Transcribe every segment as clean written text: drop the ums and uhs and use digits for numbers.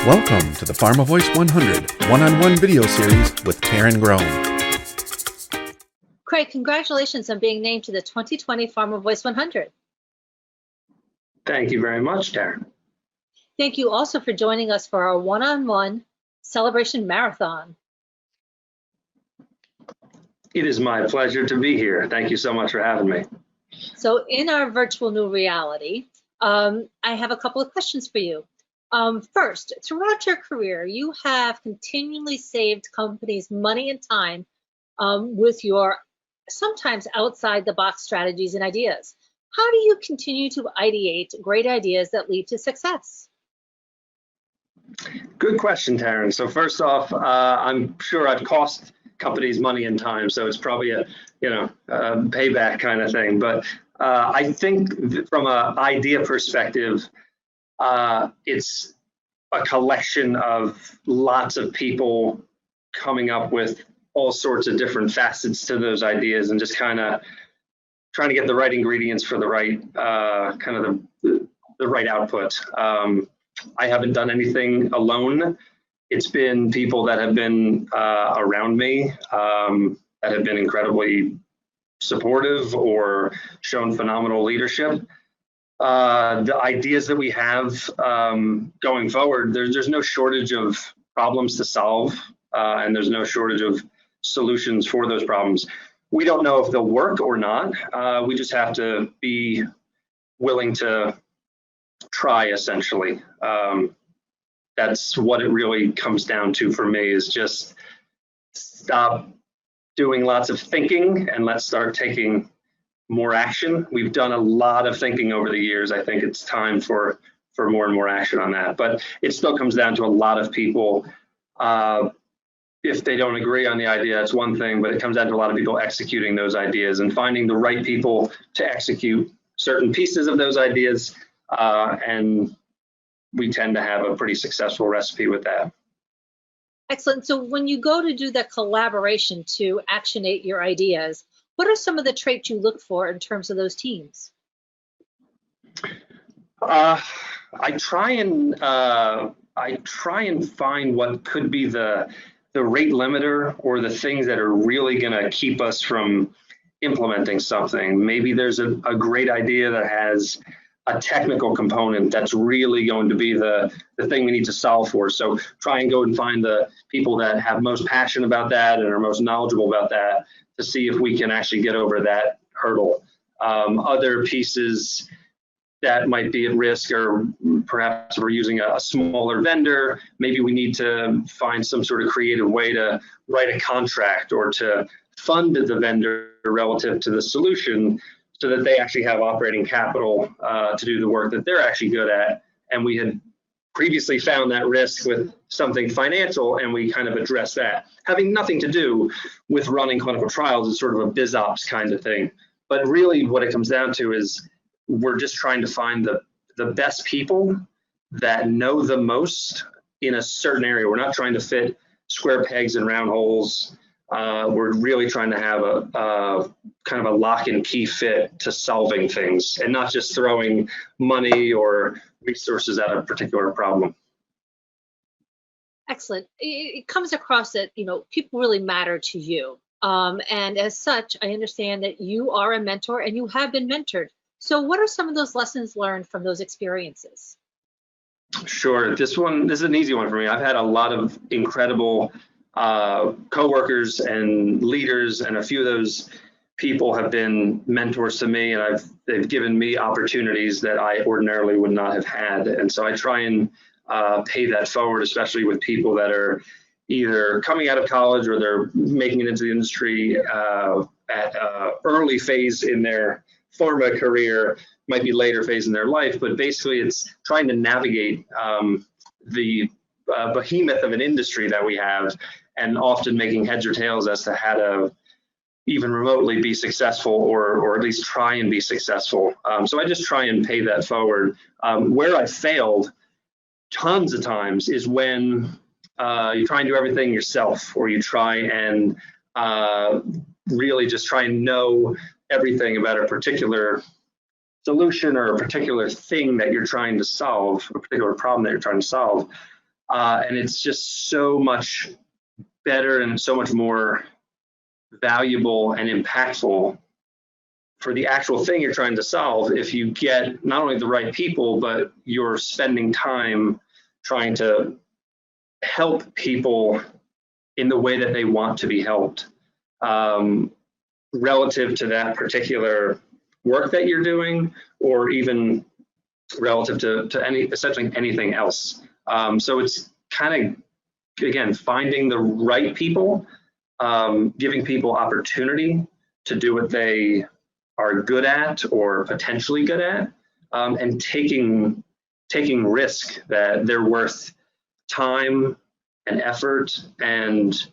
Welcome to the PharmaVOICE 100 one-on-one video series with Taryn Groen. Craig, congratulations on being named to the 2020 PharmaVOICE 100. Thank you very much, Taryn. Thank you also for joining us for our one-on-one celebration marathon. It is my pleasure to be here. Thank you so much for having me. So in our virtual new reality, I have a couple of questions for you. First, throughout your career, you have continually saved companies money and time with your sometimes outside the box strategies and ideas. How do you continue to ideate great ideas that lead to success? Good question, Taryn. So first off, I'm sure I've cost companies money and time, so it's probably a payback kind of thing. But I think from an idea perspective, it's a collection of lots of people coming up with all sorts of different facets to those ideas and just kind of trying to get the right ingredients for the right the right output. I haven't done anything alone. It's been people that have been around me that have been incredibly supportive or shown phenomenal leadership. The ideas that we have going forward, there's no shortage of problems to solve, and there's no shortage of solutions for those problems. We don't know if they'll work or not. We just have to be willing to try, essentially. That's what it really comes down to for me, is just stop doing lots of thinking and let's start taking more action. We've done a lot of thinking over the years. I think it's time for more and more action on that. But it still comes down to a lot of people. If they don't agree on the idea, that's one thing, but it comes down to a lot of people executing those ideas and finding the right people to execute certain pieces of those ideas. And we tend to have a pretty successful recipe with that. Excellent. So when you go to do that collaboration to actionate your ideas, what are some of the traits you look for in terms of those teams? I try and find what could be the rate limiter or the things that are really going to keep us from implementing something. Maybe there's a great idea that has a technical component that's really going to be the thing we need to solve for. So try and go and find the people that have most passion about that and are most knowledgeable about that to see if we can actually get over that hurdle. Other pieces that might be at risk, or perhaps we're using a smaller vendor, maybe we need to find some sort of creative way to write a contract or to fund the vendor relative to the solution so that they actually have operating capital to do the work that they're actually good at. And we had previously found that risk with something financial, and we kind of addressed that. Having nothing to do with running clinical trials, is sort of a biz ops kind of thing. But really what it comes down to is we're just trying to find the best people that know the most in a certain area. We're not trying to fit square pegs in round holes. We're really trying to have a kind of a lock and key fit to solving things and not just throwing money or resources at a particular problem. Excellent. It comes across that, people really matter to you. And as such, I understand that you are a mentor and you have been mentored. So what are some of those lessons learned from those experiences? Sure. This is an easy one for me. I've had a lot of incredible coworkers and leaders, and a few of those people have been mentors to me, and they've given me opportunities that I ordinarily would not have had. And so I try and pay that forward, especially with people that are either coming out of college or they're making it into the industry at early phase in their pharma career, might be later phase in their life, but basically it's trying to navigate the behemoth of an industry that we have, and often making heads or tails as to how to even remotely be successful, or at least try and be successful. So I just try and pay that forward. Where I failed tons of times is when you try and do everything yourself, or you try and really just try and know everything about a particular solution or a particular thing that you're trying to solve, a particular problem that you're trying to solve. And it's just so much better and so much more valuable and impactful for the actual thing you're trying to solve if you get not only the right people, but you're spending time trying to help people in the way that they want to be helped, relative to that particular work that you're doing, or even relative to essentially anything else. So it's kind of, again, finding the right people, giving people opportunity to do what they are good at or potentially good at, and taking risk that they're worth time and effort and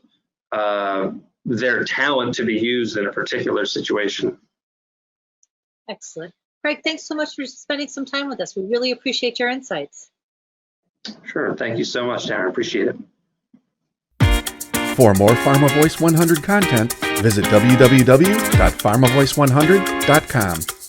their talent to be used in a particular situation. Excellent. Craig, thanks so much for spending some time with us. We really appreciate your insights. Sure. Thank you so much, Darren. Appreciate it. For more PharmaVoice 100 content, visit www.pharmavoice100.com.